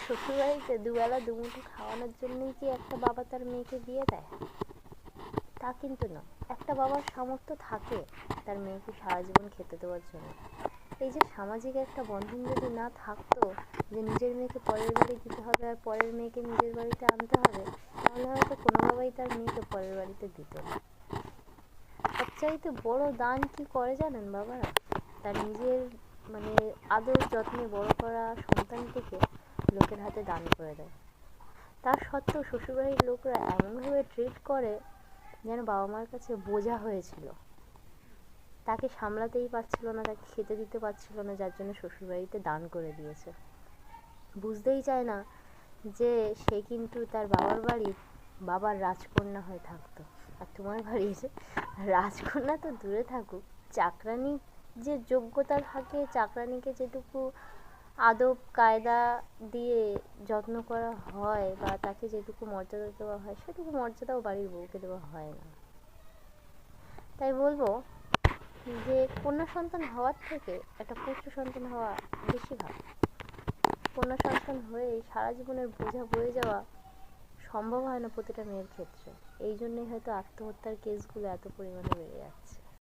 শ্বশুরবাড়িতে দুবেলা দুমুঠো খাওয়ানোর জন্যই কি একটা বাবা তার মেয়েকে বিয়ে দেয়? তা কিন্তু না। একটা বাবার সামর্থ্য থাকে তার মেয়েকে সারা জীবন খেতে দেওয়ার জন্য। এই যে সামাজিক একটা বন্ধন যদি না থাকতো, যে নিজের মেয়েকে পরের বাড়ি দিতে হবে আর পরের মেয়েকে নিজের বাড়িতে আনতে হবে, তাহলে হয়তো কোনো বাবাই তার মেয়েকে পরের বাড়িতে দিত না। সবচাইতে বড় দান কি করে জানেন বাবারা? তার নিজের মানে আদর যত্নে বড় করা সন্তানটিকে লোকের হাতে দান করে দেয়। তার সত্ত্বেও শ্বশুরবাড়ির লোকরা এমনভাবে ট্রিট করে যেন বাবা মার কাছে বোঝা হয়েছিল। তাকে সামলাতেই পারছিল না, তাকে খেতে দিতে পারছিল না, যার জন্য শ্বশুরবাড়িতে দান করে দিয়েছে। বুঝতেই চায় না যে সে কিন্তু তার বাবার বাড়ির বাবার রাজকন্যা হয়ে থাকতো, আর তোমার বাড়ির রাজকন্যা তো দূরে থাকুক, চাকরানি যে যোগ্যতা থাকে, চাকরানিকে যেটুকু আদব কায়দা দিয়ে যত্ন করা হয় বা তাকে যেটুকু মর্যাদা দেওয়া হয়, সেটুকু মর্যাদাও বাড়ির বউকে দেওয়া হয় না। তাই বলবো যে কন্যা সন্তান হওয়ার থেকে একটা পুত্র সন্তান হওয়া বেশি ভালো। কন্যা সন্তান হয়ে সারা জীবনের বোঝা বয়ে যাওয়া সম্ভব হয় না প্রতিটা মেয়ের ক্ষেত্রে। এই জন্যই হয়তো আত্মহত্যার কেসগুলো এত পরিমাণে বেড়ে যাচ্ছে।